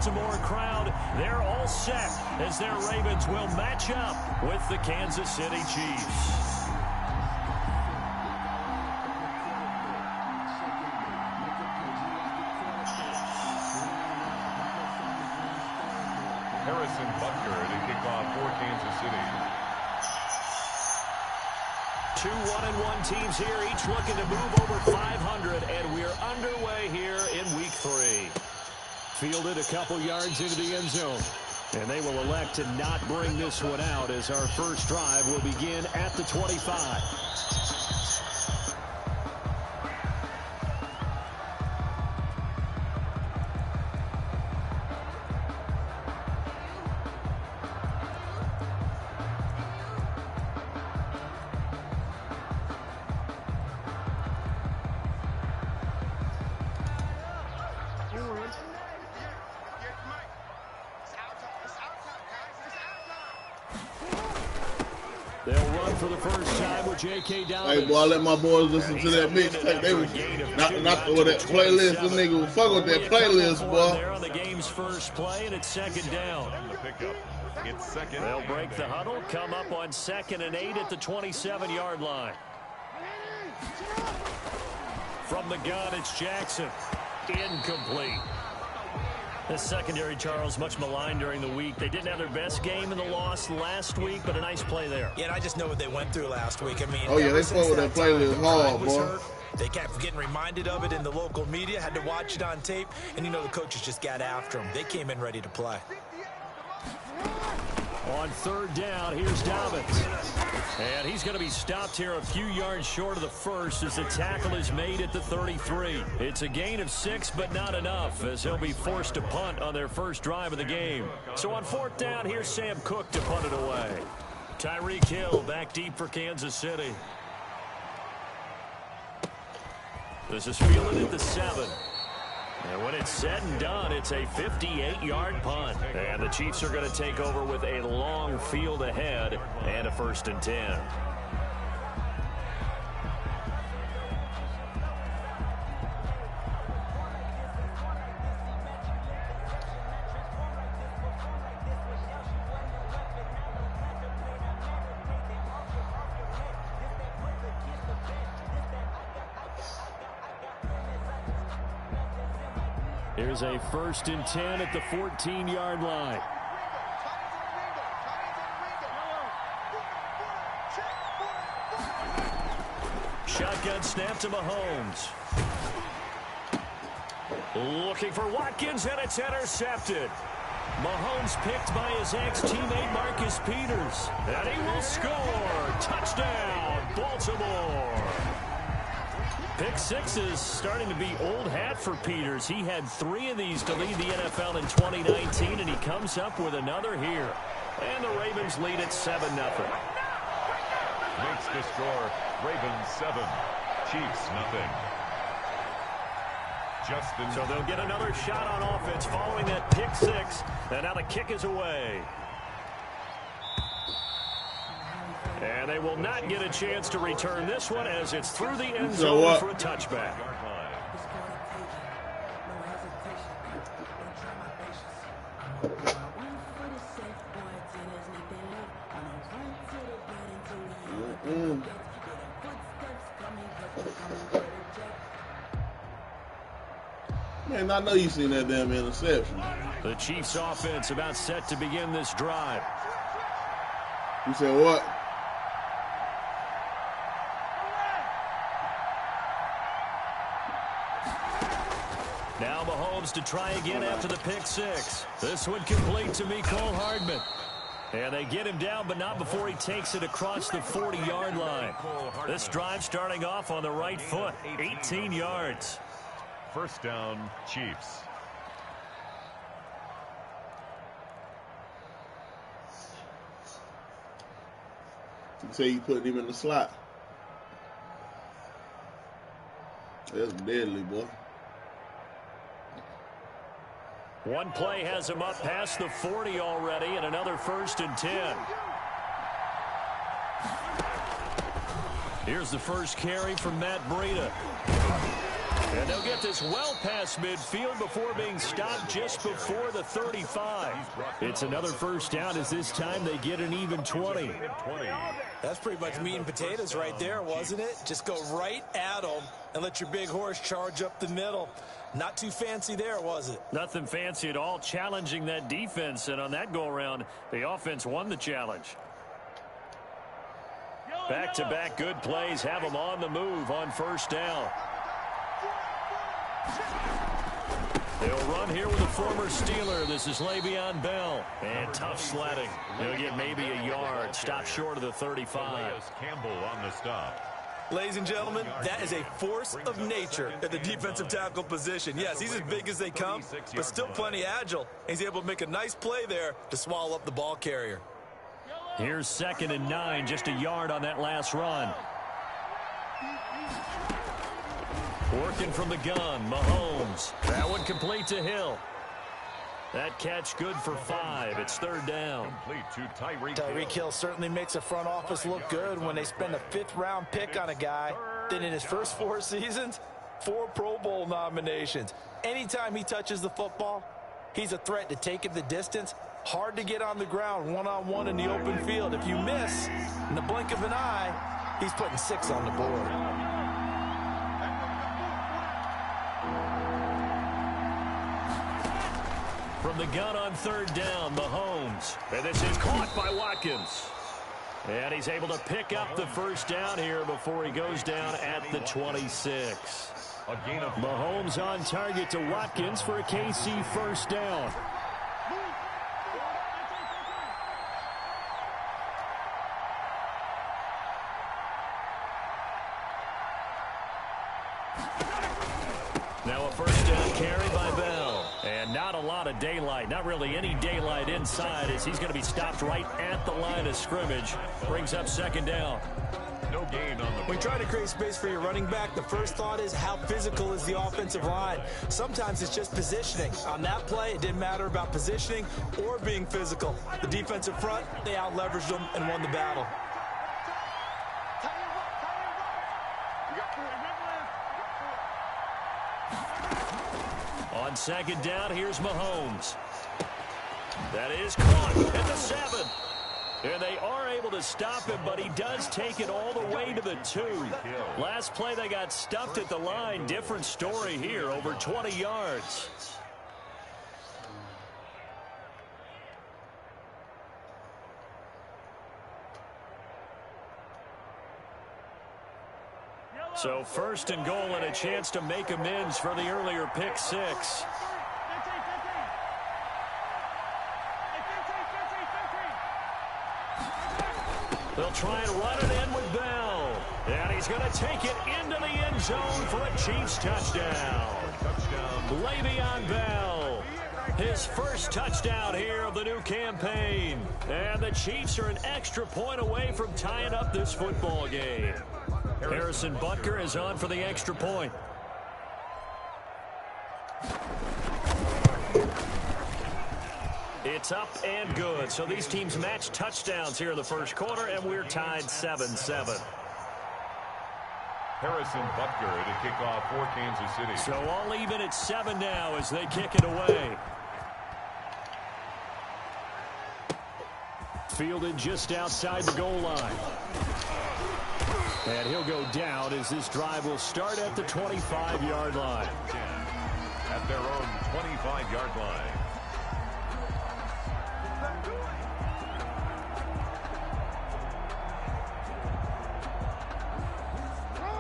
Baltimore crowd, they're all set as their Ravens will match up with the Kansas City Chiefs. Butker to kick off for Kansas City. 2 1-1 teams here, each looking to move over 500, and we're underway here in week 3. Fielded a couple yards into the end zone, and they will elect to not bring this one out as our first drive will begin at the 25. They'll run for the first time with J.K. Dobbins. Hey, boy, I let my boys listen to that mixtape. They was not with that playlist. This nigga was fuck with that playlist, boy. They're on the game's first play, and it's second down. And the pickup. It's second. They'll break the huddle, come up on 2nd and 8 at the 27-yard line. From the gun, it's Jackson. Incomplete. The secondary, Charles, much maligned during the week. They didn't have their best game in the loss last week, but a nice play there. Yeah, and I just know what they went through last week. I mean, oh, yeah, they fought with that playlist hard, boy. They kept getting reminded of it in the local media, had to watch it on tape, and, you know, the coaches just got after them. They came in ready to play. On 3rd down, here's Dobbins. And he's going to be stopped here a few yards short of the first as the tackle is made at the 33. It's a gain of 6, but not enough, as he'll be forced to punt on their first drive of the game. So on 4th down, here's Sam Cook to punt it away. Tyreek Hill back deep for Kansas City. This is fielded at the 7. And when it's said and done, it's a 58-yard punt. And the Chiefs are going to take over with a long field ahead and a 1st and 10. Here's a 1st and 10 at the 14-yard line. Shotgun snap to Mahomes. Looking for Watkins, and it's intercepted. Mahomes picked by his ex-teammate Marcus Peters. And he will score. Touchdown, Baltimore. Pick 6 is starting to be old hat for Peters. He had 3 of these to lead the NFL in 2019, and he comes up with another here. And the Ravens lead at 7-0. Makes the score Ravens 7, Chiefs 0. Justin. So they'll get another shot on offense following that pick 6. And now the kick is away. And they will not get a chance to return this one as it's through the end zone for a touchback. Man, I know you seen that damn interception. The Chiefs offense about set to begin this drive. You said what? Now Mahomes to try again after the pick 6. This one complete to Mecole Hardman. And they get him down, but not before he takes it across the 40-yard line. This drive starting off on the right foot, 18 yards. 1st down, Chiefs. You say you put him in the slot. That's deadly, boy. One play has him up past the 40 already, and another 1st and 10. Here's the first carry from Matt Breida. And they'll get this well past midfield before being stopped just before the 35. It's another first down as this time they get an even 20. That's pretty much meat and potatoes right there, wasn't it? Just go right at them and let your big horse charge up the middle. Not too fancy there, was it? Nothing fancy at all, challenging that defense. And on that go-around, the offense won the challenge. Back-to-back good plays have them on the move on first down. They'll run here with a former Steeler. This is Le'Veon Bell. And tough sledding. He'll get maybe a yard. Stop short of the 35. Campbell on the stop. Ladies and gentlemen, that is a force of nature at the defensive tackle position. Yes, he's as big as they come, but still plenty agile. He's able to make a nice play there to swallow up the ball carrier. Here's 2nd and 9, just a yard on that last run. Working from the gun, Mahomes. That one complete to Hill. That catch good for 5. It's 3rd down. Complete to Tyreek Hill certainly makes a front office look good when they spend a 5th-round pick on a guy. Then in his first 4 seasons, 4 Pro Bowl nominations. Anytime he touches the football, he's a threat to take it the distance. Hard to get on the ground one-on-one in the open field. If you miss, in the blink of an eye, he's putting 6 on the board. From the gun on 3rd down, Mahomes. And this is caught by Watkins. And he's able to pick up the first down here before he goes down at the 26. Mahomes on target to Watkins for a KC first down. Now a first down carry by Bell. And not a lot of daylight, not really any daylight inside as he's going to be stopped right at the line of scrimmage. Brings up 2nd down. No gain on the. When trying to create space for your running back, the first thought is how physical is the offensive line. Sometimes it's just positioning. On that play, it didn't matter about positioning or being physical. The defensive front, they out-leveraged them and won the battle. On 2nd down, here's Mahomes. That is caught at the 7. And they are able to stop him, but he does take it all the way to the 2. Last play, they got stuffed at the line. Different story here, over 20 yards. So 1st and goal and a chance to make amends for the earlier pick 6. They'll try and run it in with Bell. And he's going to take it into the end zone for a Chiefs touchdown. Le'Veon Bell. His first touchdown here of the new campaign. And the Chiefs are an extra point away from tying up this football game. Harrison Butker is on for the extra point. It's up and good. So these teams match touchdowns here in the first quarter, and we're tied 7-7. Harrison Butker to kick off for Kansas City. So all even at 7 now as they kick it away. Fielded just outside the goal line. And he'll go down as this drive will start at the 25-yard line. At their own 25-yard line.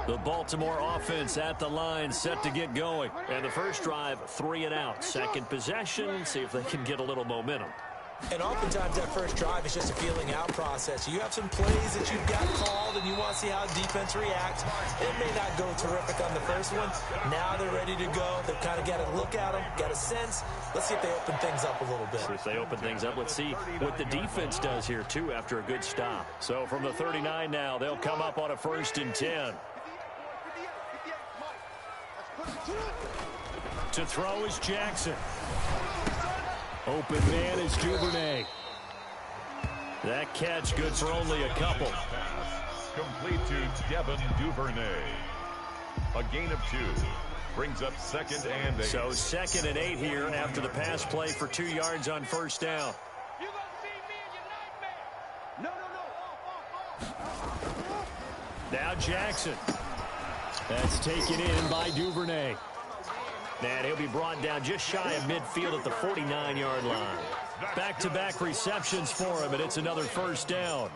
The Baltimore offense at the line set to get going. And the first drive, 3 and out. Second possession, see if they can get a little momentum. And oftentimes that first drive is just a feeling out process. You have some plays that you've got called and you want to see how defense reacts. It may not go terrific on the first one. Now they're ready to go. They've kind of got to look at them, got a sense. Let's see if they open things up a little bit. See if they open things up. Let's see what the defense does here, too, after a good stop. So from the 39 now, they'll come up on a 1st and 10. To throw is Jackson. Open man is Duvernay. That catch good for only a couple. Complete to Devin Duvernay. A gain of 2. Brings up 2nd and 8. So 2nd and 8 here after the pass play for 2 yards on first down. You gonna see me in your nightmare. No. Now Jackson. That's taken in by Duvernay. And he'll be brought down just shy of midfield at the 49-yard line. Back-to-back receptions for him, and it's another first down.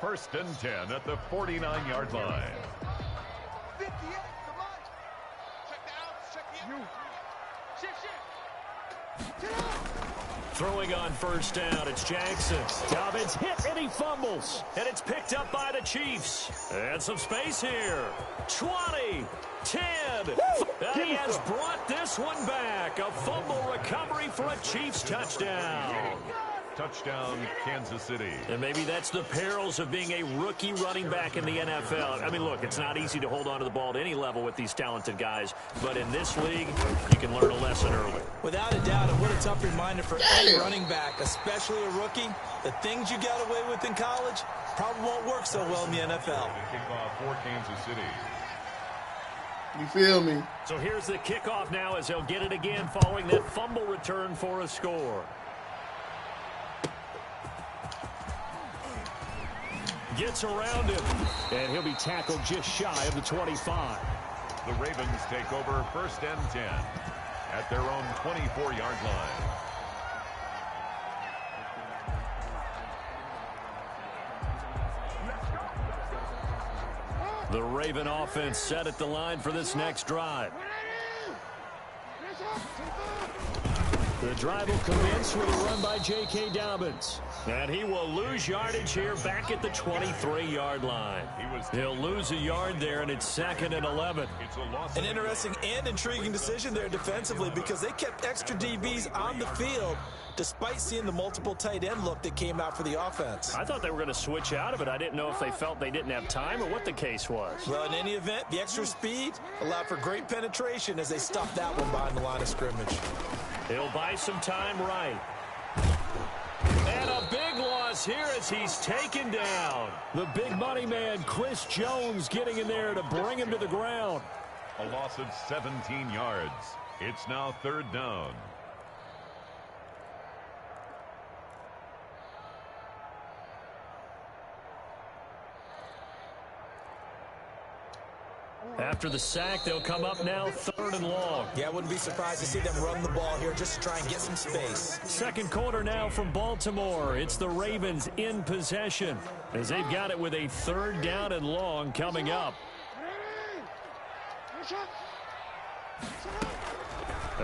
1st and 10 at the 49-yard line. 58, come on. Check the outs, check the outs. Shift. Throwing on first down, it's Jackson. Dobbins hit, and he fumbles. And it's picked up by the Chiefs. And some space here. 20, 10. And he has brought this one back. A fumble recovery for a Chiefs touchdown. Touchdown, Kansas City. And maybe that's the perils of being a rookie running back in the NFL. I mean, look, it's not easy to hold on to the ball at any level with these talented guys. But in this league, you can learn a lesson early. Without a doubt, and what a tough reminder for any running back, especially a rookie. The things you got away with in college probably won't work so well in the NFL. Kickoff for Kansas City. You feel me? So here's the kickoff now as they'll get it again following that fumble return for a score. Gets around him, and he'll be tackled just shy of the 25. The Ravens take over 1st and 10 at their own 24-yard line. The Raven offense set at the line for this next drive. The drive will commence with a run by J.K. Dobbins. And he will lose yardage here back at the 23-yard line. He'll lose a yard there, and it's 2nd and 11. An interesting and intriguing decision there defensively because they kept extra DBs on the field despite seeing the multiple tight end look that came out for the offense. I thought they were going to switch out of it. I didn't know if they felt they didn't have time or what the case was. Well, in any event, the extra speed allowed for great penetration as they stuffed that one behind the line of scrimmage. He'll buy some time right. And a big loss here as he's taken down. The big money man, Chris Jones, getting in there to bring him to the ground. A loss of 17 yards. It's now 3rd down. After the sack, they'll come up now 3rd and long. Yeah, I wouldn't be surprised to see them run the ball here just to try and get some space. Second quarter now from Baltimore. It's the Ravens in possession as they've got it with a 3rd down and long coming up.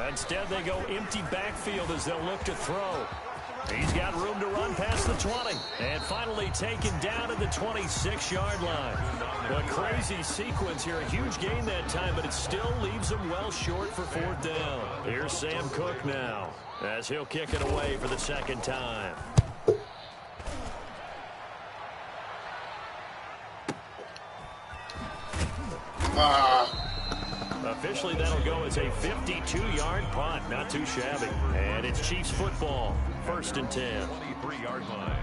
Instead, they go empty backfield as they'll look to throw. He's got room to run past the 20. And finally taken down at the 26-yard line. A crazy sequence here. A huge gain that time, but it still leaves him well short for 4th down. Here's Sam Cook now as he'll kick it away for the 2nd time. Officially, that'll go as a 52-yard punt. Not too shabby. And it's Chiefs football. 1st and 10. 23-yard line.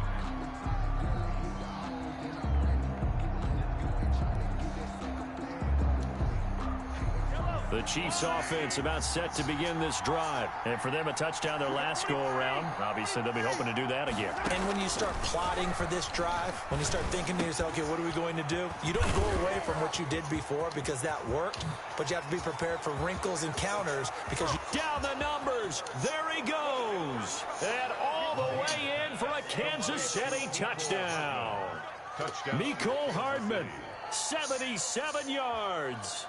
The Chiefs offense about set to begin this drive. And for them, a touchdown their last go-around. Obviously, they'll be hoping to do that again. And when you start plotting for this drive, when you start thinking to yourself, okay, what are we going to do? You don't go away from what you did before because that worked, but you have to be prepared for wrinkles and counters because you... Down the numbers. There he goes. And all the way in for a Kansas City touchdown. Mecole Hardman, 77 yards.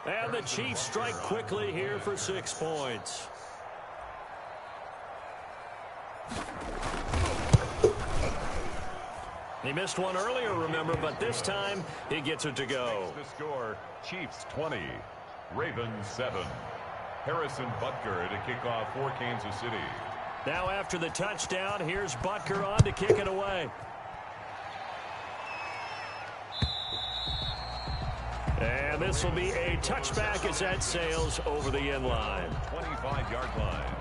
And the Chiefs strike quickly here for 6 points. He missed one earlier, remember, but this time he gets it to go. The score, Chiefs 20, Ravens 7. Harrison Butker to kick off for Kansas City. Now after the touchdown, here's Butker on to kick it away. And this will be a touchback as that sails over the end line. 25-yard line.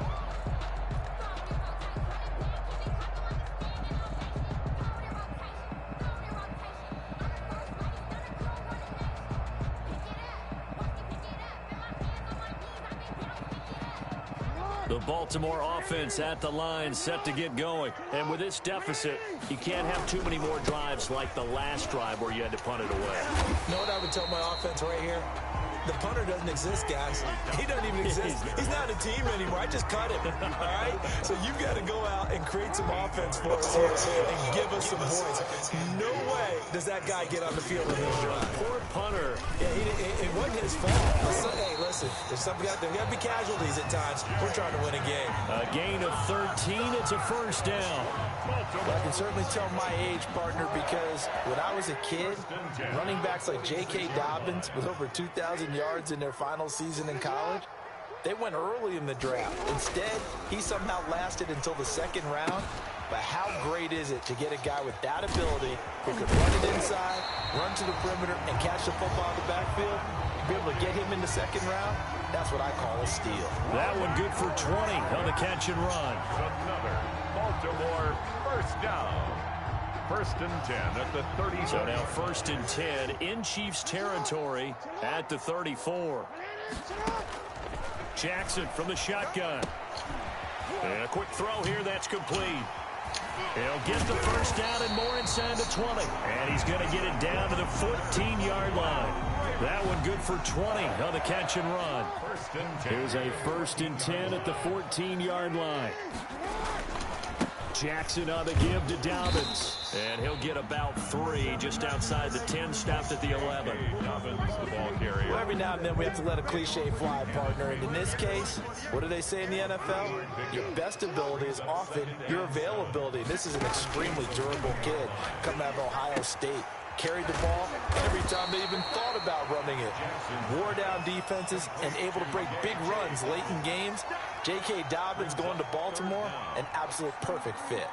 The Baltimore offense at the line, set to get going. And with this deficit, you can't have too many more drives like the last drive where you had to punt it away. You know what I would tell my offense right here? The punter doesn't exist, guys. He doesn't even exist. He's not a team anymore. I just cut him, all right? So you've got to go out and create some offense for us here and give us some points. No way does that guy get on the field in this drive. Poor punter. Yeah, it wasn't his fault. Hey, listen, there's got to be casualties at times. We're trying to win a game. A gain of 13. It's a first down. Well, I can certainly tell my age, partner, because when I was a kid, running backs like J.K. Dobbins with over 2,000 yards in their final season in college, they went early in the draft. Instead, he somehow lasted until the second round. But how great is it to get a guy with that ability who can run it inside, run to the perimeter, and catch the football in the backfield? Be able to get him in the second round, that's what I call a steal. That one good for 20 on the catch and run. Another Baltimore first down. First and 10 at the 30. So now first and 10 in Chiefs territory at the 34. Jackson from the shotgun. And a quick throw here that's complete. He'll get the first down and more inside the 20. And he's going to get it down to the 14-yard line. That one good for 20 on the catch and run. Here's a first and 10 at the 14-yard line. Jackson on the give to Dobbins. And he'll get about 3 just outside the 10, stopped at the 11. Dobbins, the ball carrier. Well, every now and then we have to let a cliche fly, partner. And in this case, what do they say in the NFL? Your best ability is often your availability. This is an extremely durable kid coming out of Ohio State. Carried the ball every time they even thought about running it. Wore down defenses and able to break big runs late in games. J.K. Dobbins going to Baltimore, an absolute perfect fit.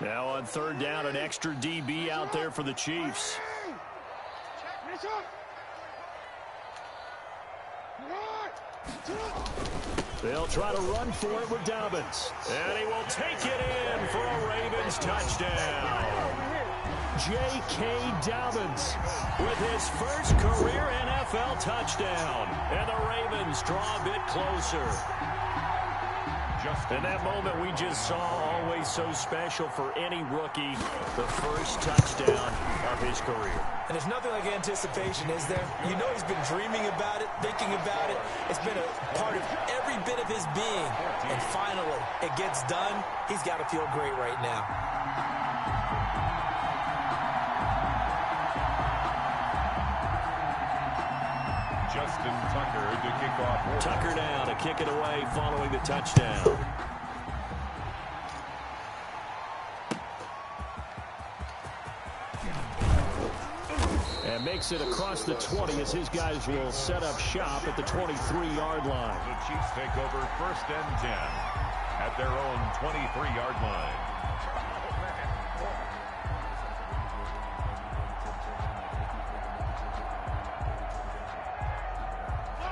Now on third down, an extra DB out there for the Chiefs. They'll try to run for it with Dobbins. And he will take it in for a Ravens touchdown. J.K. Dobbins with his first career NFL touchdown. And the Ravens draw a bit closer. And that moment we just saw, always so special for any rookie, the first touchdown of his career. And there's nothing like anticipation, is there? You know he's been dreaming about it, thinking about it. It's been a part of every bit of his being. And finally, it gets done. He's got to feel great right now. Justin Tucker to kick off. Tucker down to kick it away following the touchdown. And makes it across the 20 as his guys will set up shop at the 23-yard line. The Chiefs take over first and 10 at their own 23-yard line.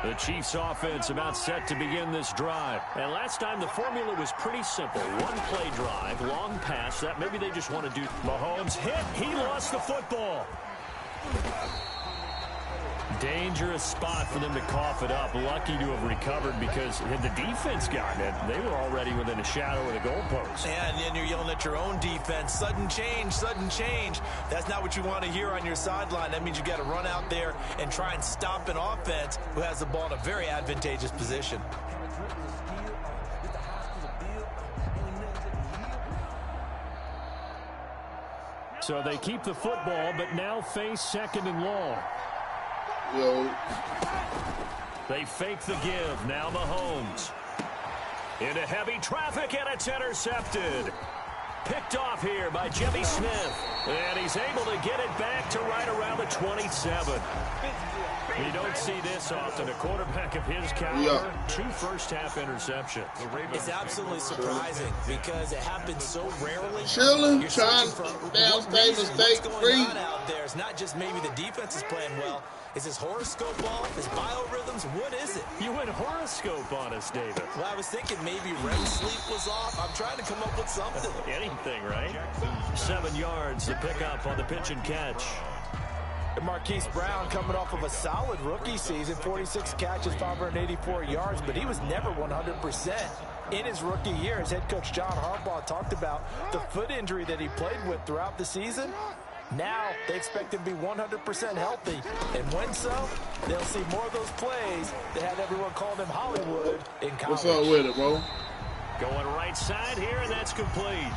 The Chiefs offense about set to begin this drive. And last time the formula was pretty simple. One play drive, long pass. That maybe they just want to do. Mahomes hit. He lost the football. Dangerous spot for them to cough it up. Lucky to have recovered because had the defense gotten it, they were already within a shadow of the goalpost. Yeah, and then you're yelling at your own defense. Sudden change, sudden change. That's not what you want to hear on your sideline. That means you got to run out there and try and stop an offense who has the ball in a very advantageous position. So they keep the football, but now face second and long. Yo. They fake the give. Now Mahomes. Into heavy traffic, and it's intercepted. Picked off here by Jimmy Smith. And he's able to get it back to right around the 27. You don't see this often. A quarterback of his caliber, 2 first-half interceptions. It's absolutely surprising because it happens so rarely. Chilling, You're trying searching for to down, stay what's mistake going free. on out there. It's not just maybe the defense is playing well. Is his horoscope off? His biorhythms? What is it? You went horoscope on us, David. Well, I was thinking maybe REM sleep was off. I'm trying to come up with something. Anything, right? 7 yards, the pickup on the pitch and catch. And Marquise Brown coming off of a solid rookie season, 46 catches, 584 yards, but he was never 100%. In his rookie year, as head coach John Harbaugh talked about the foot injury that he played with throughout the season. Now they expect him to be 100% healthy. And when so, they'll see more of those plays that had everyone calling him Hollywood in college. What's up with it, bro? Going right side here, and that's complete.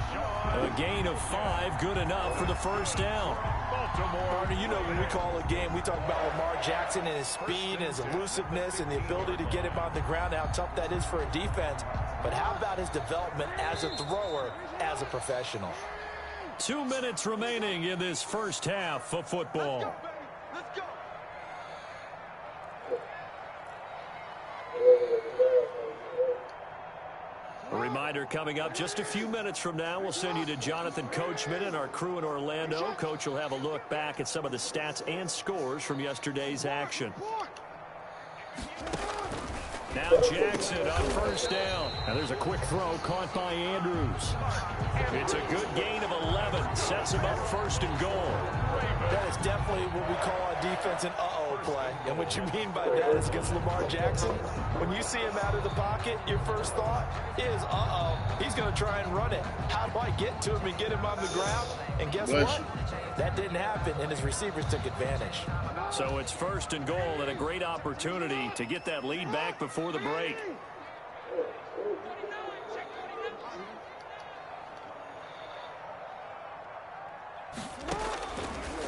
A gain of 5, good enough for the first down. Partner, you know when we call a game, we talk about Lamar Jackson and his speed and his elusiveness and the ability to get him on the ground, how tough that is for a defense. But how about his development as a thrower, as a professional? 2 minutes remaining in this first half of football. Let's go. A reminder coming up just a few minutes from now. We'll send you to Jonathan Coachman and our crew in Orlando. Coach will have a look back at some of the stats and scores from yesterday's action. Now Jackson on first down. Now there's a quick throw caught by Andrews. It's a good gain of 11. Sets him up first and goal. That is definitely what we call a defense an uh-oh play. And what you mean by that is against Lamar Jackson, when you see him out of the pocket, your first thought is, uh-oh, he's going to try and run it. How do I get to him and get him on the ground? And guess what? That didn't happen, and his receivers took advantage. So it's first and goal and a great opportunity to get that lead back before the break.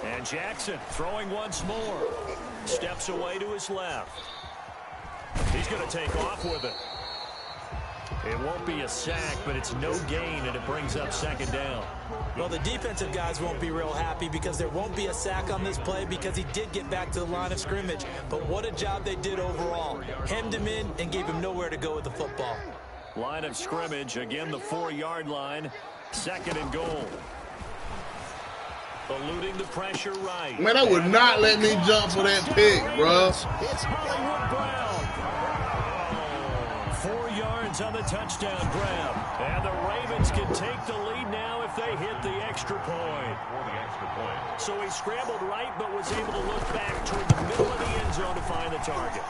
And Jackson throwing once more. Steps away to his left. He's going to take off with it. It won't be a sack, but it's no gain, and it brings up second down. Well, the defensive guys won't be real happy because there won't be a sack on this play because he did get back to the line of scrimmage. But what a job they did overall. Hemmed him in and gave him nowhere to go with the football. Line of scrimmage, again the 4-yard line. Second and goal. Eluding the pressure right. Man, I would not let me jump for that pick, bro. It's Hollywood Brown. 4 yards on the touchdown grab. And the Ravens can take the lead now if they hit the extra point. So he scrambled right but was able to look back toward the middle of the end zone to find the target.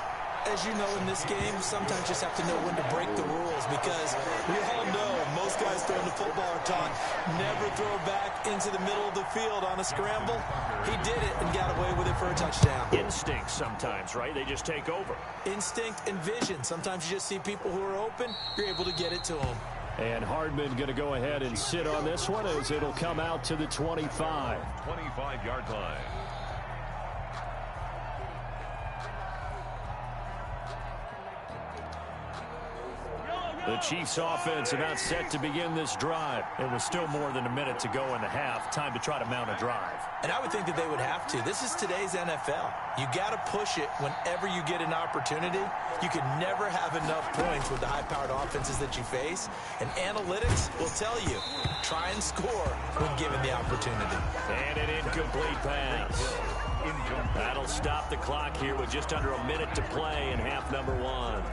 As you know, in this game, sometimes you just have to know when to break the rules because we all know most guys throwing the football are taught never throw back into the middle of the field on a scramble. He did it and got away with it for a touchdown. Instinct sometimes, right? They just take over. Instinct and vision. Sometimes you just see people who are open, you're able to get it to them. And Hardman going to go ahead and sit on this one as it'll come out to the 25. 25-yard line. The Chiefs offense about set to begin this drive. It was still more than a minute to go in the half. Time to try to mount a drive. And I would think that they would have to. This is today's NFL. You got to push it whenever you get an opportunity. You can never have enough points with the high-powered offenses that you face. And analytics will tell you, try and score when given the opportunity. And an incomplete pass. That'll stop the clock here with just under a minute to play in half number 1.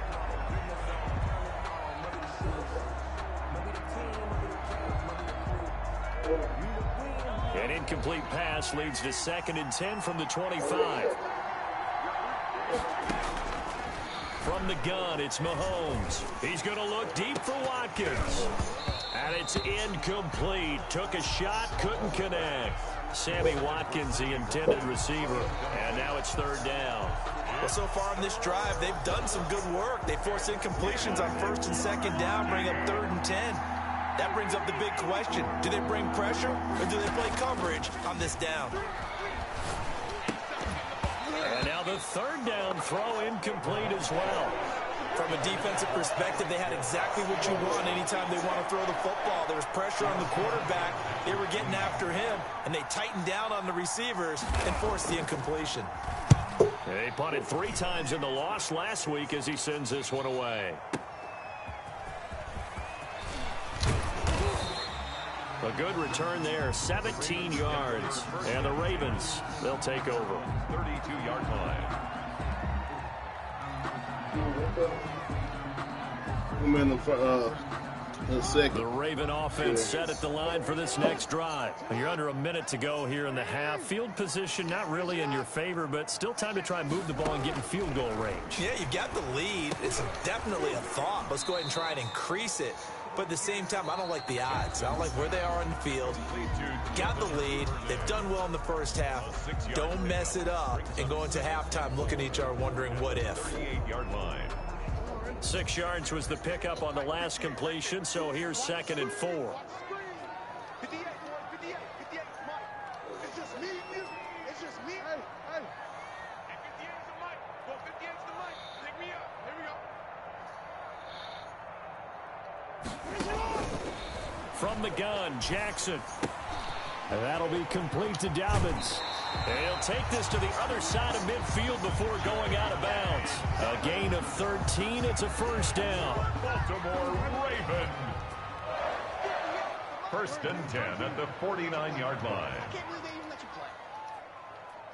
An incomplete pass leads to 2nd and 10 from the 25. From the gun, it's Mahomes. He's going to look deep for Watkins. And it's incomplete. Took a shot, couldn't connect. Sammy Watkins, the intended receiver. And now it's 3rd down. Well, so far in this drive, they've done some good work. They force incompletions on 1st and 2nd down, bring up 3rd and 10. That brings up the big question. Do they bring pressure or do they play coverage on this down? And now the 3rd down throw incomplete as well. From a defensive perspective, they had exactly what you want anytime they want to throw the football. There was pressure on the quarterback. They were getting after him, and they tightened down on the receivers and forced the incompletion. They punted 3 times in the loss last week as he sends this one away. A good return there, 17 yards. And the Ravens, they'll take over. 32-yard line. I'm in the A second. The Raven offense set at the line for this next drive. You're under a minute to go here in the half. Field position not really in your favor, but still time to try and move the ball and get in field goal range. Yeah, you've got the lead. It's definitely a thought. Let's go ahead and try and increase it. But at the same time, I don't like the odds. I don't like where they are in the field. Got the lead. They've done well in the first half. Don't mess it up and go into halftime looking at each other wondering what if. 38-yard line. 6 yards was the pickup on the last completion, so here's 2nd and 4. 58, 58, 58, Mike. It's just me and you. It's just me. Hey, hey. And 58's the mic. Well, 58's the mic. Pick me up. Here we go. From the gun, Jackson. And that'll be complete to Dobbins. And he'll take this to the other side of midfield before going out of bounds. A gain of 13. It's a first down. Baltimore Raven. 1st and 10 at the 49-yard line. I can't believe they even let you play.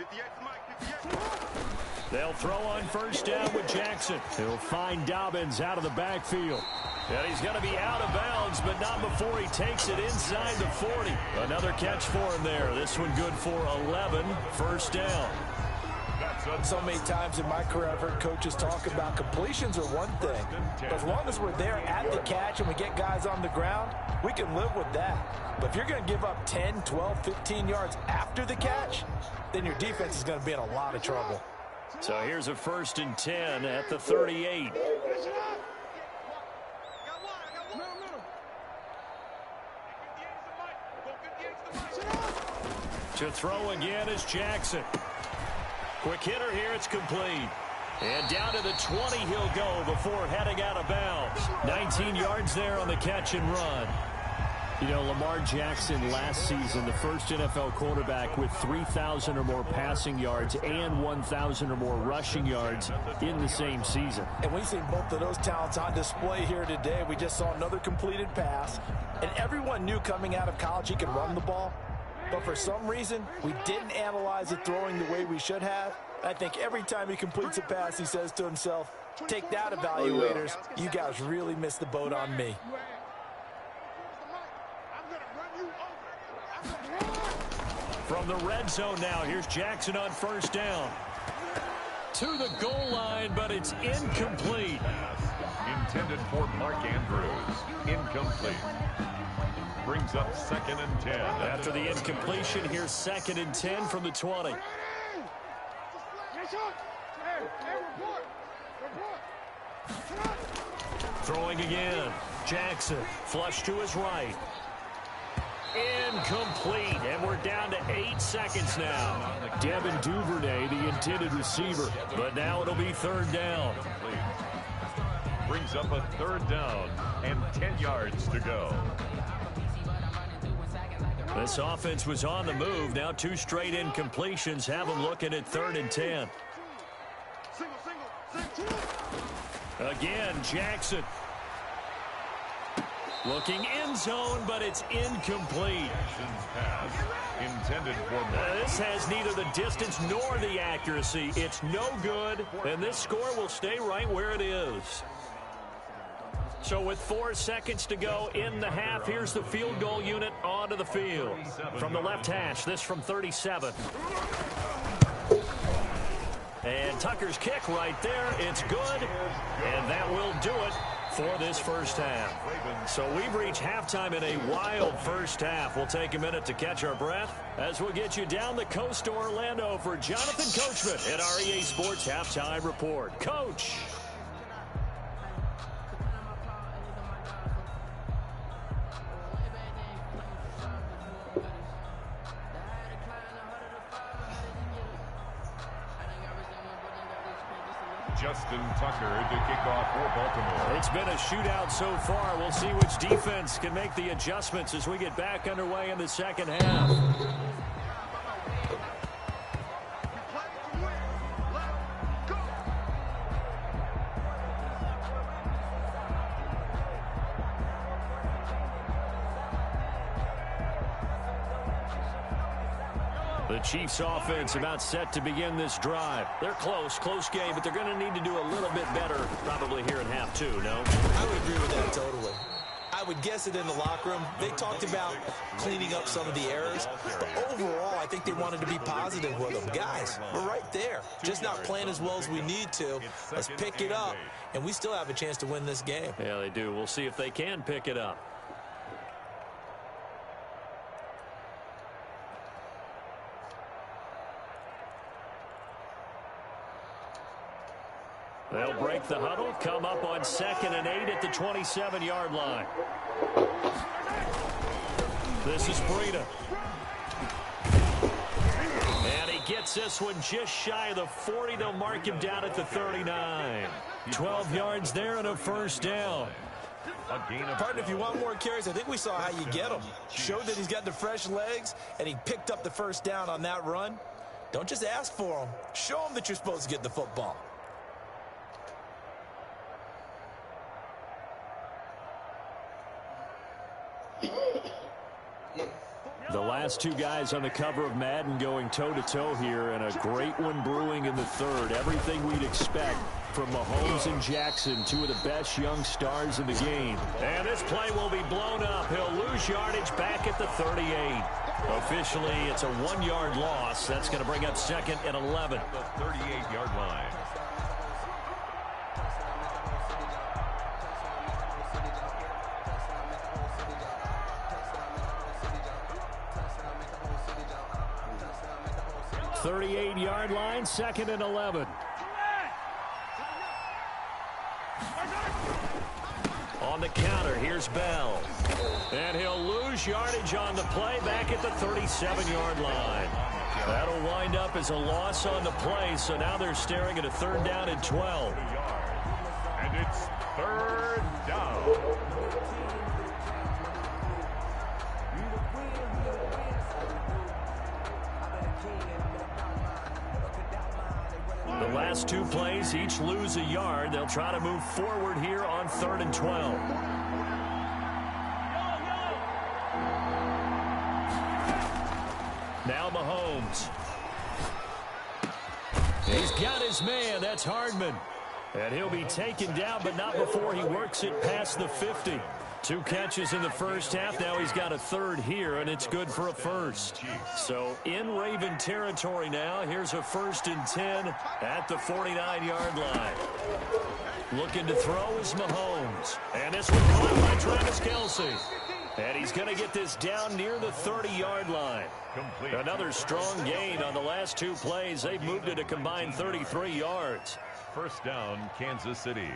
58's the mic. 58. They'll throw on first down with Jackson. He'll find Dobbins out of the backfield. And he's going to be out of bounds, but not before he takes it inside the 40. Another catch for him there. This one good for 11. First down. So many times in my career, I've heard coaches talk about completions are one thing. But as long as we're there at the catch and we get guys on the ground, we can live with that. But if you're going to give up 10, 12, 15 yards after the catch, then your defense is going to be in a lot of trouble. So here's a 1st and 10 at the 38. To throw again is Jackson. Quick hitter here, it's complete. And down to the 20 he'll go before heading out of bounds. 19 yards there on the catch and run. You know, Lamar Jackson last season, the first NFL quarterback with 3,000 or more passing yards and 1,000 or more rushing yards in the same season. And we've seen both of those talents on display here today. We just saw another completed pass. And everyone knew coming out of college he could run the ball. But for some reason, we didn't analyze it throwing the way we should have. I think every time he completes a pass, he says to himself, take that, evaluators. You guys really missed the boat on me. From the red zone now, here's Jackson on first down. To the goal line, but it's incomplete. Intended for Mark Andrews. Incomplete. Brings up 2nd and 10. After the incompletion, here's 2nd and 10 from the 20. Throwing again. Jackson, flush to his right. Incomplete, and we're down to 8 seconds now. Devin Duvernay, the intended receiver, but now it'll be 3rd down. Brings up a 3rd down and 10 yards to go. This offense was on the move. Now 2 straight incompletions have them looking at 3rd and 10. Again, Jackson. Looking end zone, but it's incomplete. Pass intended for This has neither the distance nor the accuracy. It's no good, and this score will stay right where it is. So with 4 seconds to go in the half, here's the field goal unit onto the field. From the left hash, this from 37. And Tucker's kick right there. It's good, and that will do it for this first half. So we've reached halftime in a wild first half. We'll take a minute to catch our breath as we'll get you down the coast to Orlando for Jonathan Coachman at our EA Sports Halftime Report. Coach. Justin Tucker to kick off for Baltimore. It's been a shootout so far. We'll see which defense can make the adjustments as we get back underway in the second half. The Chiefs offense about set to begin this drive. They're close game, but they're going to need to do a little bit better probably here in half 2, no? I would agree with that totally. I I would guess that in the locker room, they talked about cleaning up some of the errors. But overall, I think they wanted to be positive with them. Guys, we're right there. Just not playing as well as we need to. Let's pick it up, and we still have a chance to win this game. Yeah, they do. We'll see if they can pick it up. They'll break the huddle, come up on 2nd and 8 at the 27-yard line. This is Breida. And he gets this one just shy of the 40. They'll mark him down at the 39. 12 yards there and a first down. Partner, if you want more carries, I think we saw how you get them. Showed that he's got the fresh legs, and he picked up the first down on that run. Don't just ask for them. Show them that you're supposed to get the football. The last two guys on the cover of Madden going toe-to-toe here, and a great one brewing in the third. Everything we'd expect from Mahomes and Jackson, two of the best young stars in the game. And this play will be blown up. He'll lose yardage back at the 38. Officially, it's a 1-yard loss. That's going to bring up 2nd and 11. The 38-yard line. The 38-yard line, 2nd and 11. On the counter, here's Bell. And he'll lose yardage on the play back at the 37-yard line. That'll wind up as a loss on the play, so now they're staring at a 3rd down and 12. And it's 3rd down. The last two plays each lose a yard. They'll try to move forward here on 3rd and 12. Now Mahomes. He's got his man. That's Hardman. And he'll be taken down, but not before he works it past the 50. 2 catches in the first half. Now he's got a 3rd here, and it's good for a first. So in Raven territory now. Here's a 1st and 10 at the 49-yard line. Looking to throw is Mahomes. And this one caught by Travis Kelce. And he's going to get this down near the 30-yard line. Complete. Another strong gain on the last 2 plays. They've moved it a combined 33 yards. First down, Kansas City.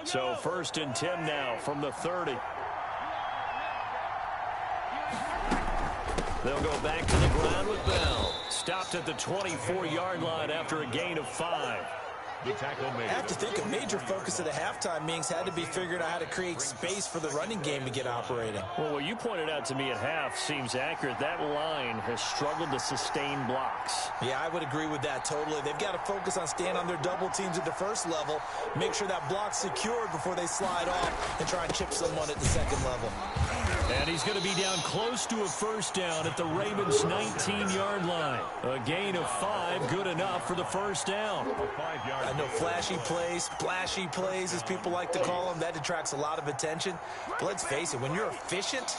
So 1st and 10 now from the 30. They'll go back to the ground with Bell. Stopped at the 24-yard line after a gain of 5. The tackle made. I have to think a major focus of the halftime meetings had to be figuring out how to create space for the running game to get operating. Well, what you pointed out to me at half seems accurate. That line has struggled to sustain blocks. Yeah, I would agree with that totally. They've got to focus on staying on their double teams at the first level, make sure that block's secured before they slide off and try and chip someone at the second level. And he's going to be down close to a first down at the Ravens' 19-yard line. A gain of 5, good enough for the first down. I know flashy plays, splashy plays, as people like to call them, that detracts a lot of attention. But let's face it, when you're efficient,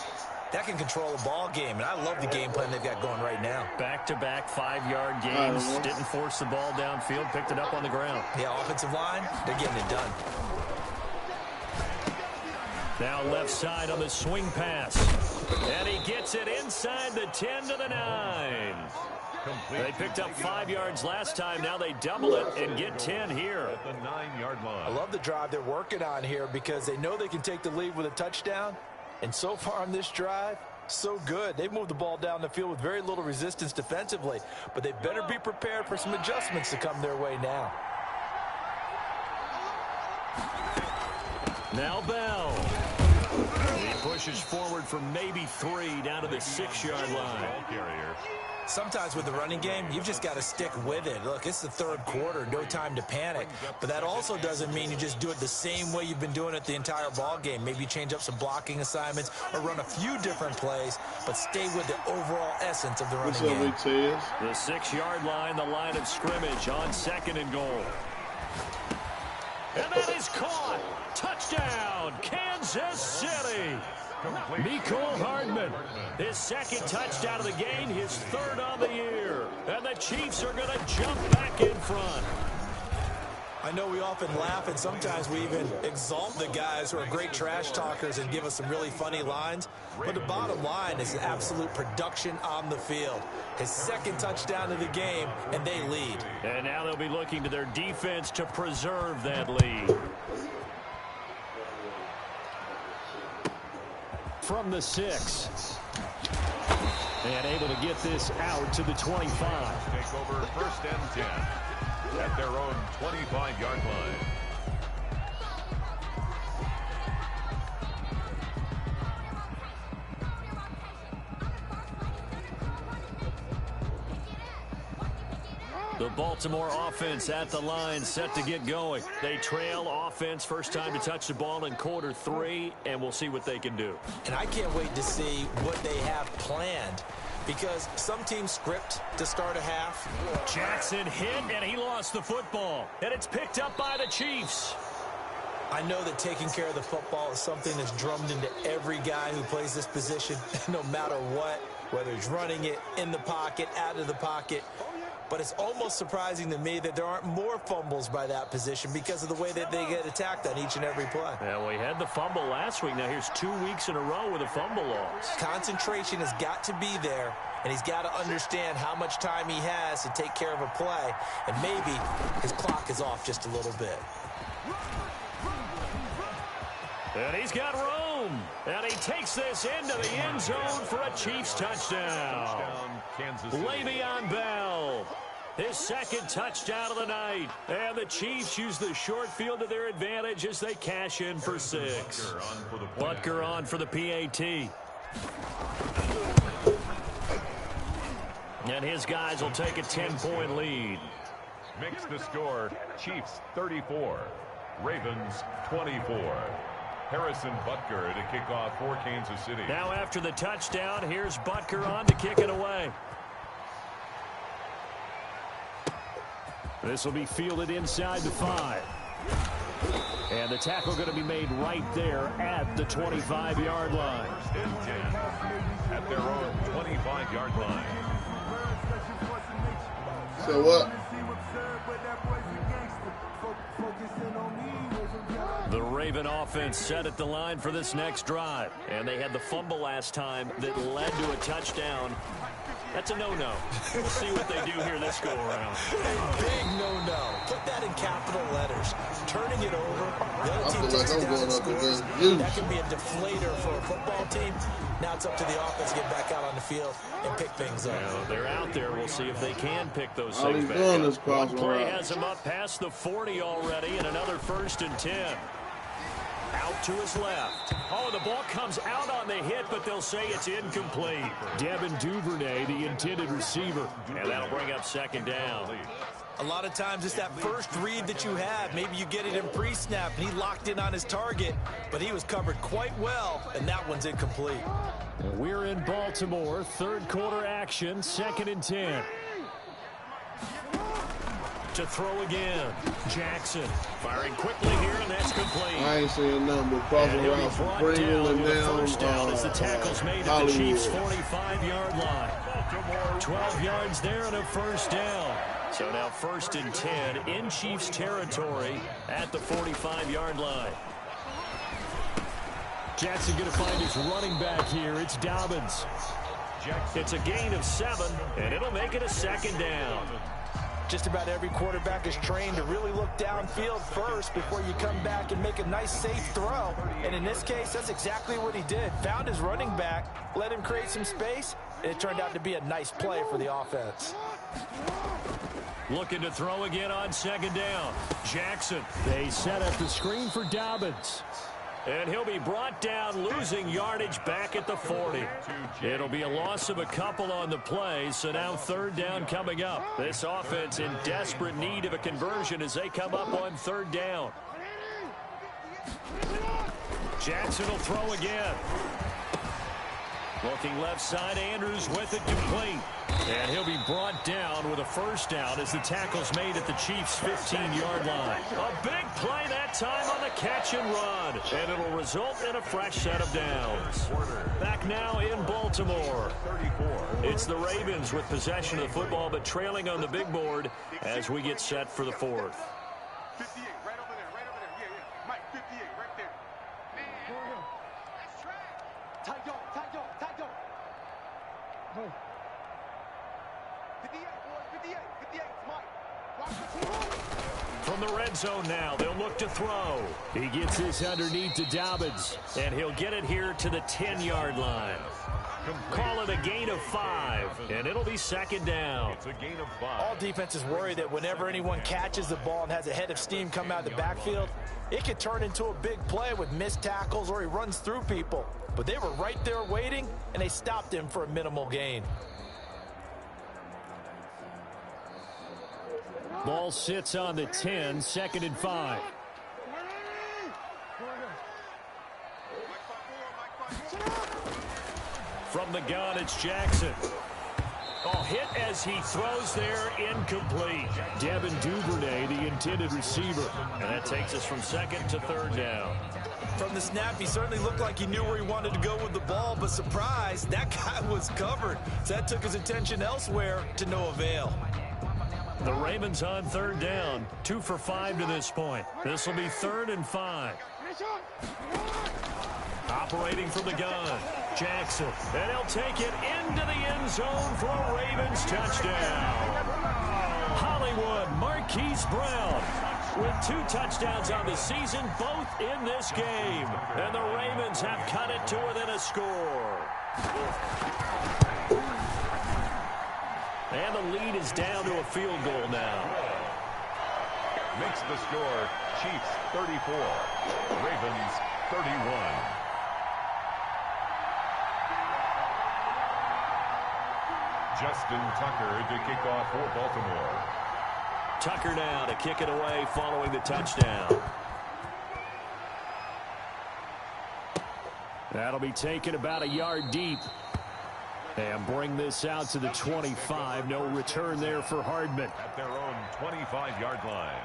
that can control a ball game. And I love the game plan they've got going right now. Back-to-back 5-yard gains. Didn't force the ball downfield, picked it up on the ground. Yeah, offensive line, they're getting it done. Now left side on the swing pass. And he gets it inside the 10 to the 9. Complete. They picked up 5 yards last time. Now they double it and get 10 here. At the 9-yard line. I love the drive they're working on here because they know they can take the lead with a touchdown. And so far on this drive, so good. They've moved the ball down the field with very little resistance defensively. But they better be prepared for some adjustments to come their way now. Now Bell. He pushes forward for maybe 3 down to the 6-yard line. Ball carrier. Sometimes with the running game, you've just got to stick with it. Look, it's the third quarter, no time to panic. But that also doesn't mean you just do it the same way you've been doing it the entire ball game. Maybe you change up some blocking assignments or run a few different plays, but stay with the overall essence of the running game. The 6-yard line, the line of scrimmage on 2nd and goal. And that is caught. Touchdown, Kansas City. Mecole Hardman, his 2nd touchdown of the game, his 3rd on the year. And the Chiefs are going to jump back in front. I know we often laugh, and sometimes we even exalt the guys who are great trash talkers and give us some really funny lines. But the bottom line is absolute production on the field. His 2nd touchdown of the game, and they lead. And now they'll be looking to their defense to preserve that lead. From the 6. And able to get this out to the 25. Take over 1st and 10 at their own 25-yard line. The Baltimore offense at the line, set to get going. They trail offense, first time to touch the ball in quarter 3, and we'll see what they can do. And I can't wait to see what they have planned, because some teams script to start a half. Jackson hit, and he lost the football. And it's picked up by the Chiefs. I know that taking care of the football is something that's drummed into every guy who plays this position, no matter what, whether he's running it, in the pocket, out of the pocket. But it's almost surprising to me that there aren't more fumbles by that position because of the way that they get attacked on each and every play. Yeah, we had the fumble last week. Now here's 2 weeks in a row with a fumble loss. Concentration has got to be there, and he's got to understand how much time he has to take care of a play, and maybe his clock is off just a little bit. And he's got room. And he takes this into the end zone for a Chiefs touchdown. Le'Veon Bell, his 2nd touchdown of the night. And the Chiefs use the short field to their advantage as they cash in for 6. Butker on for the PAT. And his guys will take a 10-point lead. Makes the score Chiefs 34, Ravens 24. Harrison Butker to kick off for Kansas City. Now after the touchdown, here's Butker on to kick it away. This will be fielded inside the 5. And the tackle going to be made right there at the 25-yard line. 1st and 10 at their own 25-yard line. So what? The Raven offense set at the line for this next drive. And they had the fumble last time that led to a touchdown. That's a no-no. We'll see what they do here this go-around. A big no-no. Put that in capital letters. Turning it over. The other team takes it down and scores. That can be a deflator for a football team. Now it's up to the offense to get back out on the field and pick things up. Well, they're out there. We'll see if they can pick those All things he's back doing up. is crossing One play routes. has him up past the 40 already, and another 1st and 10. Out to his left. Oh, the ball comes out on the hit, but they'll say it's incomplete. Devin Duvernay, the intended receiver. And that'll bring up 2nd down. A lot of times it's that first read that you have. Maybe you get it in pre-snap, and he locked in on his target, but he was covered quite well, and that one's incomplete. We're in Baltimore. 3rd quarter action, 2nd and 10. To throw again. Jackson firing quickly here, and that's complete. I ain't seeing nothing but crossing routes from Pringle and down as the tackle's made at the Chiefs' 45-yard line. 12 yards there and a 1st down. So now 1st and 10 in Chiefs territory at the 45-yard line. Jackson going to find his running back here. It's Dobbins. It's a gain of 7, and it'll make it a 2nd down. Just about every quarterback is trained to really look downfield first before you come back and make a nice, safe throw. And in this case, that's exactly what he did. Found his running back, let him create some space, and it turned out to be a nice play for the offense. Looking to throw again on 2nd down. Jackson. They set up the screen for Dobbins. And he'll be brought down, losing yardage back at the 40. It'll be a loss of a couple on the play, so now third down coming up. This offense in desperate need of a conversion as they come up on third down. Jackson will throw again. Looking left side, Andrews with it complete. And he'll be brought down with a first down as the tackle's made at the Chiefs' 15-yard line. A big play that time on the catch and run. And it'll result in a fresh set of downs. Back now in Baltimore. It's the Ravens with possession of the football, but trailing on the big board as we get set for the fourth. 58, right over there, right over there. Yeah. Mike, 58, right there. Man, that's trash. Tight dog. 58, boys, 58, Mike. Watch the team. From the red zone now, they'll look to throw. He gets this underneath to Dobbins, and he'll get it here to the 10-yard line. Call it a gain of 5, and it'll be second down. It's a gain of 5. All defenses worry that whenever anyone catches the ball and has a head of steam come out of the backfield, it could turn into a big play with missed tackles or he runs through people. But they were right there waiting, and they stopped him for a minimal gain. Ball sits on the 10, second and 5. From the gun, it's Jackson. Oh, hit as he throws there, incomplete. Devin Duvernay, the intended receiver. And that takes us from second to third down. From the snap, he certainly looked like he knew where he wanted to go with the ball, but surprise, that guy was covered. So that took his attention elsewhere to no avail. The Ravens on third down, 2 for 5 to this point. This will be third and 5. Operating from the gun, Jackson. And he'll take it into the end zone for a Ravens touchdown. Hollywood Marquise Brown with 2 touchdowns on the season, both in this game. And the Ravens have cut it to within a score. And the lead is down to a field goal now. Makes the score Chiefs 34, Ravens 31. Justin Tucker to kick off for Baltimore. Tucker now to kick it away following the touchdown. That'll be taken about a yard deep. And bring this out to the 25. No return there for Hardman. At their own 25-yard line.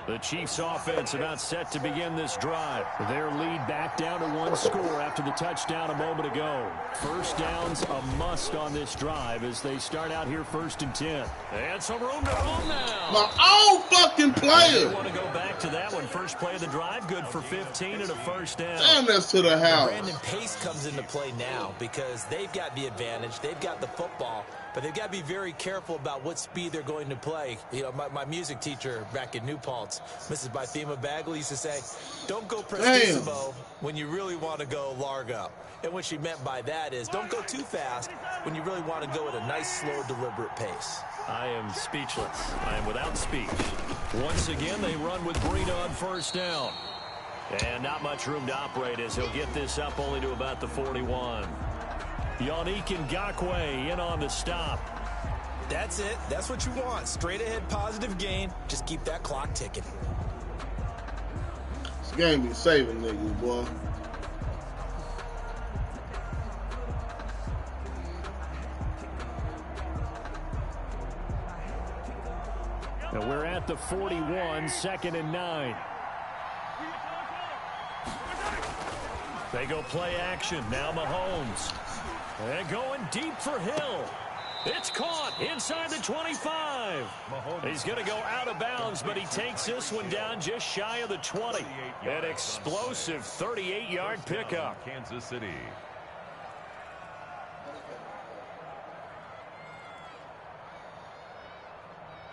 The Chiefs offense about set to begin this drive. Their lead back down to 1 score after the touchdown a moment ago. First down's a must on this drive as they start out here 1st and 10. And some room to roam now. My own fucking player. They want to go back to that one. First play of the drive, good for 15 and a first down. Damn, that's to the house. Brandon Pace comes into play now because they've got the advantage. They've got the football, but they've got to be very careful about what speed they're going to play. You know, my music teacher back in New Paltz, Mrs. Bythema Bagley, used to say, don't go prestissimo when you really want to go largo. And what she meant by that is don't go too fast when you really want to go at a nice, slow, deliberate pace. I am speechless. I am without speech. Once again, they run with Breida on first down. And not much room to operate as he'll get this up only to about the 41. Yannick Ngakoue in on the stop. That's it. That's what you want. Straight ahead, positive gain. Just keep that clock ticking. This game be saving niggas, boy. And we're at the 41, 2nd and 9. They go play action. Now Mahomes. And going deep for Hill. It's caught inside the 25. drive. He's going to go out of bounds, but he takes this one down just shy of the 20. An explosive 38-yard pickup. Kansas City.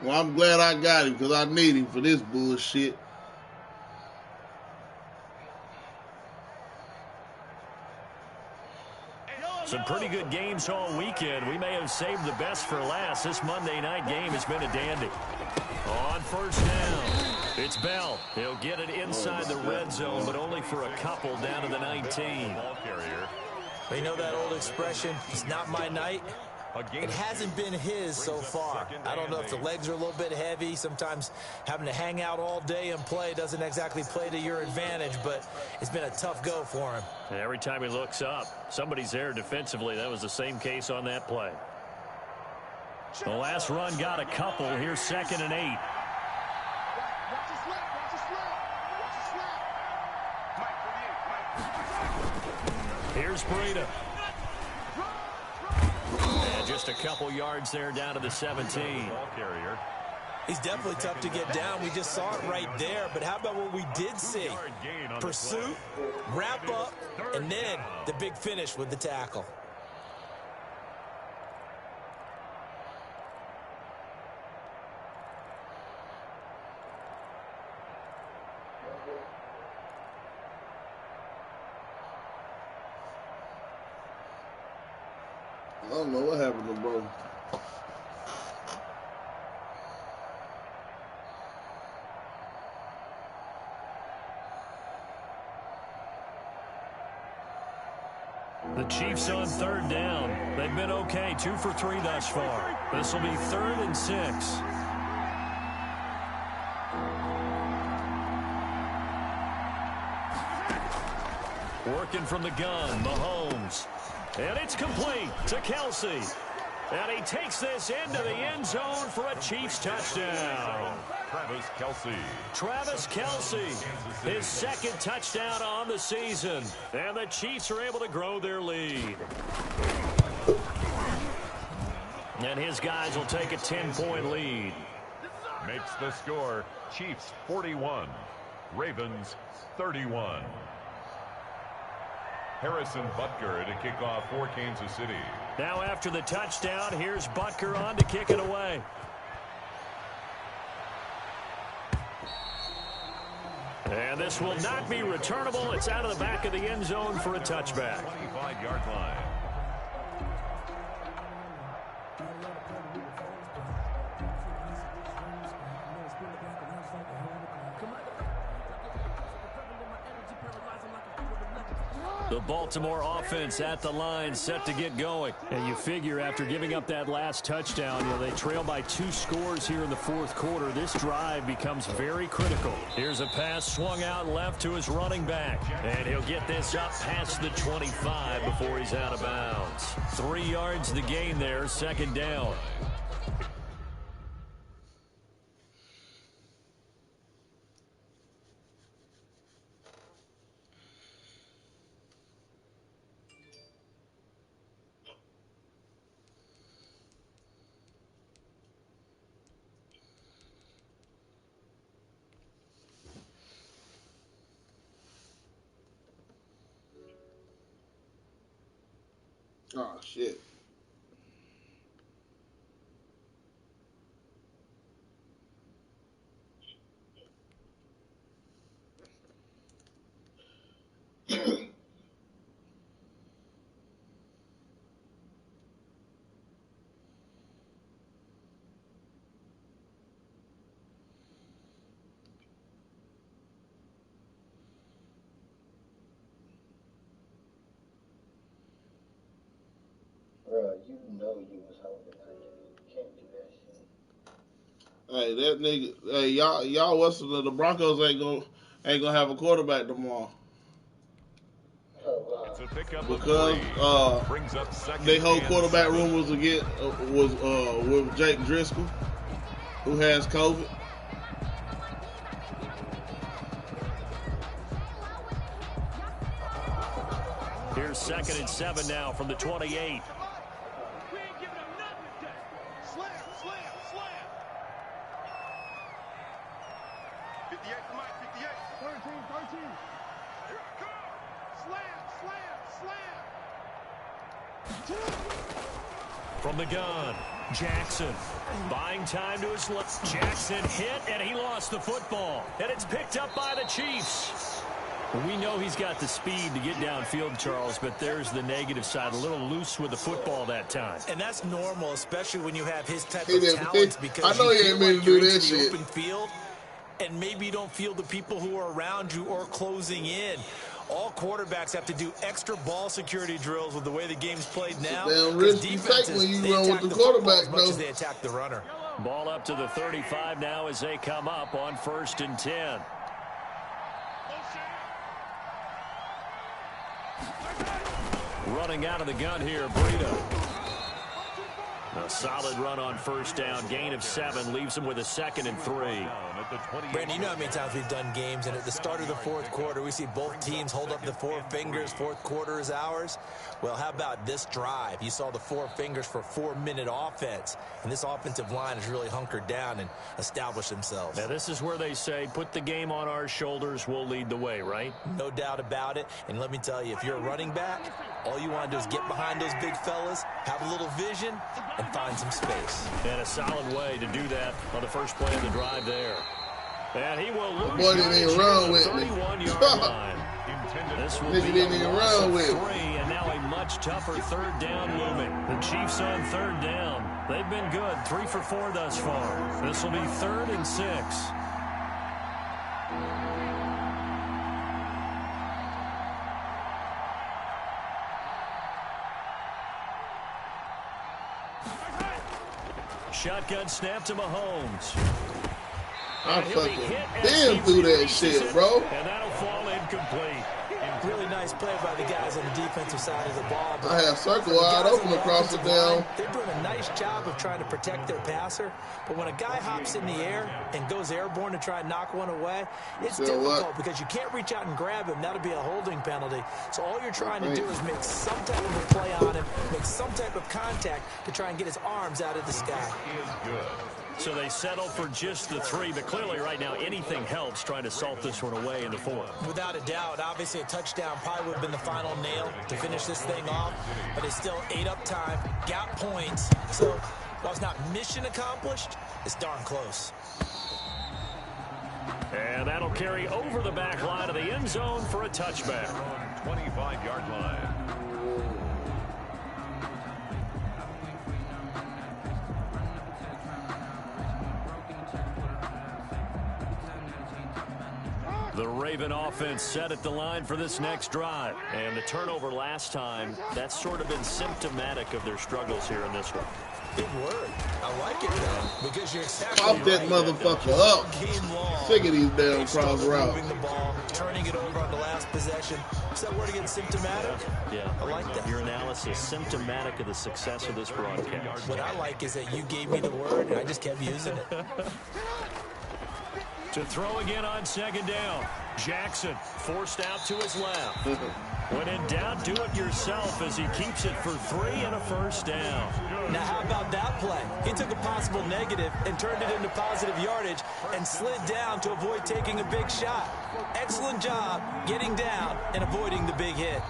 Well, I'm glad I got him because I need him for this bullshit. Some pretty good games all weekend. We may have saved the best for last. This Monday night game has been a dandy. On first down, it's Bell. He'll get it inside the red zone, but only for a couple down to the 19. Ball carrier. You know that old expression, it's not my night? It hasn't been his so far. I don't know if the legs are a little bit heavy. Sometimes having to hang out all day and play doesn't exactly play to your advantage, but it's been a tough go for him. And every time he looks up, somebody's there defensively. That was the same case on that play. The last run got a couple. Here's 2nd and 8. Here's Breida. And just a couple yards there down to the 17. Ball carrier. He's definitely tough to get down. We just saw it right there. But how about what we did see? Pursuit, wrap up, and then the big finish with the tackle. I don't know what happened to bro. The Chiefs on 3rd down. They've been okay, 2 for 3 thus far. This will be 3rd and 6. Working from the gun, Mahomes. And it's complete to Kelsey. And he takes this into the end zone for a Chiefs touchdown. Travis Kelce, his 2nd touchdown on the season. And the Chiefs are able to grow their lead. And his guys will take a 10-point lead. Makes the score Chiefs 41, Ravens 31. Harrison Butker to kick off for Kansas City. Now after the touchdown, here's Butker on to kick it away. And this will not be returnable. It's out of the back of the end zone for a touchback. 25-yard line. The Baltimore offense at the line, set to get going. And you figure after giving up that last touchdown, they trail by 2 scores here in the 4th quarter. This drive becomes very critical. Here's a pass swung out left to his running back. And he'll get this up past the 25 before he's out of bounds. 3 yards to gain there, 2nd down. Oh, shit. Bro, you know you was holding out there. You can't do that shit. Hey, that nigga. Hey, y'all Western, the Broncos ain't gonna have a quarterback tomorrow. It's a pickup Because brings up 2nd they whole and quarterback 7. room was with Jake Driscoll, who has COVID. Here's 2nd and 7 now from the 28. We ain't giving him nothing today. Slam, slam, slam. 58 to Mike, 58. 13. Here I come. Slam. From the gun, Jackson buying time to his left. Jackson hit, and he lost the football. And it's picked up by the Chiefs. We know he's got the speed to get downfield, Charles, but there's the negative side. A little loose with the football that time. And that's normal, especially when you have his type He of did- talents, he- because I know you he feel ain't mean like to you're do into that the shit. open field, and maybe you don't feel the people who are around you or closing in. All quarterbacks have to do extra ball security drills with the way the game's played now. Damn Because risk you take defenses, when you they run with attack the football quarterback, as much though. as they attack the runner. Ball up to the 35 now as they come up on 1st and 10. Running out of the gun here, Breida. A solid run on 1st down. Gain of 7 leaves him with a 2nd and 3. Brandon, you know how many times we've done games, and at the start of the 4th quarter, we see both teams hold up the 4 fingers. 4th quarter is ours. Well, how about this drive? You saw the 4 fingers for 4-minute offense, and this offensive line has really hunkered down and established themselves. Now, this is where they say, put the game on our shoulders, we'll lead the way, right? No doubt about it. And let me tell you, if you're a running back, all you want to do is get behind those big fellas, have a little vision, and find some space. And a solid way to do that on the first play of the drive there. And he will lose boy didn't even run with me. 31-yard line. This will Nigga be didn't a even loss run of with 3, me. and now a much tougher 3rd down looming. The Chiefs on 3rd down. They've been good, 3 for 4 thus far. This will be 3rd and 6. Shotgun snap to Mahomes. I He'll be fucking hit as been he through that releases shit, it, bro. And that'll fall incomplete. Really nice play by the guys on the defensive side of the ball. I had circle the wide guys open on the across the offensive down. line, they're doing a nice job of trying to protect their passer. But when a guy hops in the air and goes airborne to try and knock one away, it's So difficult what? because you can't reach out and grab him. That'll be a holding penalty. So all you're trying to do is make some type of a play on him, make some type of contact to try and get his arms out of the sky. So they settle for just the 3, but clearly right now anything helps trying to salt this one away in the 4th. Without a doubt, obviously a touchdown probably would have been the final nail to finish this thing off, but it's still ate up time, got points. So while it's not mission accomplished, it's darn close. And that'll carry over the back line of the end zone for a touchback. 25-yard line. The Raven offense set at the line for this next drive. And the turnover last time, that's sort of been symptomatic of their struggles here in this one. Big word. I like it, though, because you're exactly Pop that right. motherfucker up. Game long. Sick of these damn They cross started routes. moving the ball, turning it over on the last possession. Is that word again, symptomatic? Yeah, I like that. Your analysis, symptomatic of the success of this broadcast. What I like is that you gave me the word, and I just kept using it. To throw again on 2nd down. Jackson forced out to his left. When in doubt, do it yourself as he keeps it for 3 and a 1st down. Now, how about that play? He took a possible negative and turned it into positive yardage and slid down to avoid taking a big shot. Excellent job getting down and avoiding the big hit.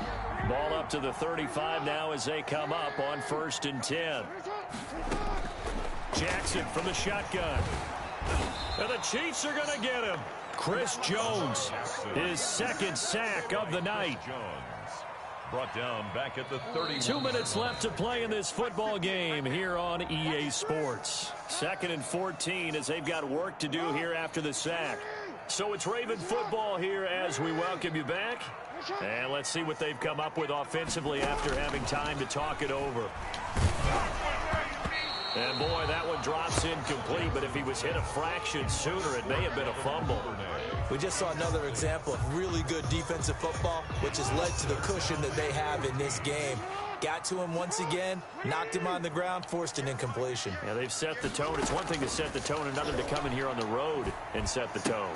Ball up to the 35 now as they come up on 1st and 10. Jackson from the shotgun. And the Chiefs are going to get him. Chris Jones, his 2nd sack of the night. Jones brought down back at the 30. 2 minutes left to play in this football game here on EA Sports. 2nd and 14 as they've got work to do here after the sack. So it's Raven football here as we welcome you back. And let's see what they've come up with offensively after having time to talk it over. And boy, that one drops incomplete, but if he was hit a fraction sooner, it may have been a fumble. We just saw another example of really good defensive football, which has led to the cushion that they have in this game. Got to him once again, knocked him on the ground, forced an incompletion. Yeah, they've set the tone. It's one thing to set the tone, another to come in here on the road and set the tone.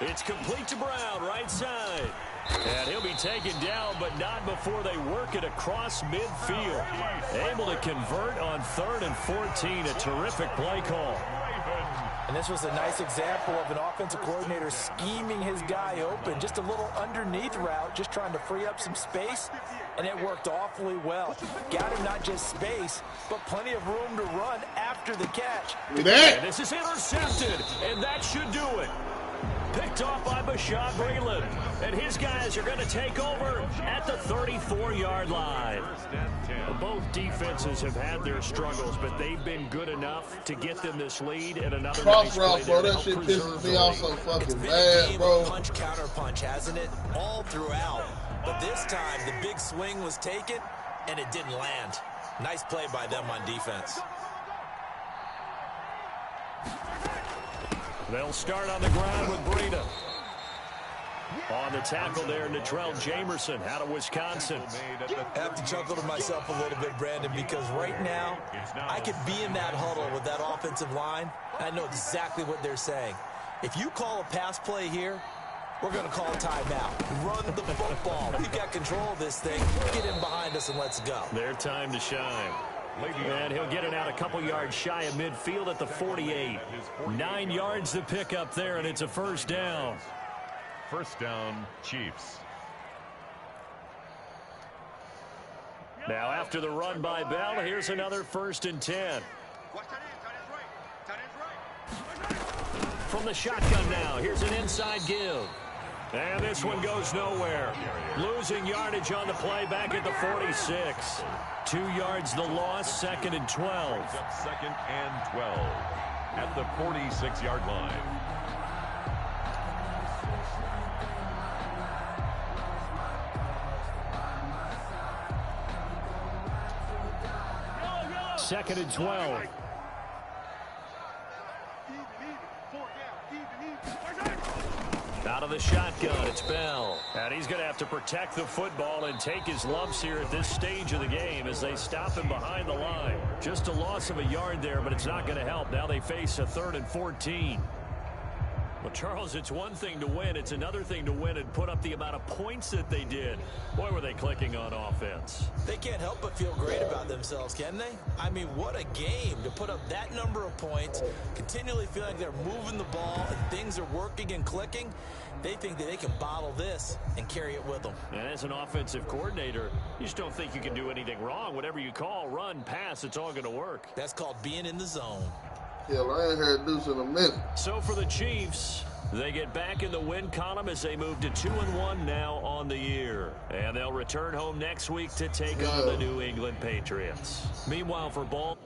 It's complete to Brown, right side. And he'll be taken down, but not before they work it across midfield. Able to convert on 3rd and 14. A terrific play call. And this was a nice example of an offensive coordinator scheming his guy open. Just a little underneath route, just trying to free up some space, and it worked awfully well. Got him not just space, but plenty of room to run after the catch. And this is intercepted, and that should do it. Picked off by Bashaud Breeland. And his guys are going to take over at the 34-yard line. Both defenses have had their struggles, but they've been good enough to get them this lead and another cross route, bro. That shit pisses me off so fucking bad, bro. Punch counter punch, hasn't it? All throughout. But this time, the big swing was taken, and it didn't land. Nice play by them on defense. They'll start on the ground with Breida. On the tackle there, Natrell Jamerson out of Wisconsin. I have to chuckle to myself a little bit, Brandon, because right now, I could be in that huddle with that offensive line. I know exactly what they're saying. If you call a pass play here, we're going to call a timeout. Run the football. We've got control of this thing. Get in behind us and let's go. Their time to shine. And he'll get it out a couple yards shy of midfield at the 48. 9 yards to pick up there, and it's a first down. First down, Chiefs. Now after the run by Bell, here's another 1st and 10. From the shotgun now, here's an inside give. And this one goes nowhere. Losing yardage on the play back at the 46. 2 yards the loss, 2nd and 12. 2nd and 12 at the 46-yard line. Second and 12. Out of the shotgun, it's Bell. And he's going to have to protect the football and take his lumps here at this stage of the game as they stop him behind the line. Just a loss of a yard there, but it's not going to help. Now they face a 3rd and 14. Well, Charles, it's one thing to win. It's another thing to win and put up the amount of points that they did. Boy, were they clicking on offense. They can't help but feel great about themselves, can they? I mean, what a game to put up that number of points, continually feeling like they're moving the ball and things are working and clicking. They think that they can bottle this and carry it with them. And as an offensive coordinator, you just don't think you can do anything wrong. Whatever you call, run, pass, it's all going to work. That's called being in the zone. Hell, I ain't heard Deuce in a minute. So for the Chiefs, they get back in the win column as they move to 2-1 now on the year. And they'll return home next week to take on the New England Patriots. Meanwhile, for ball...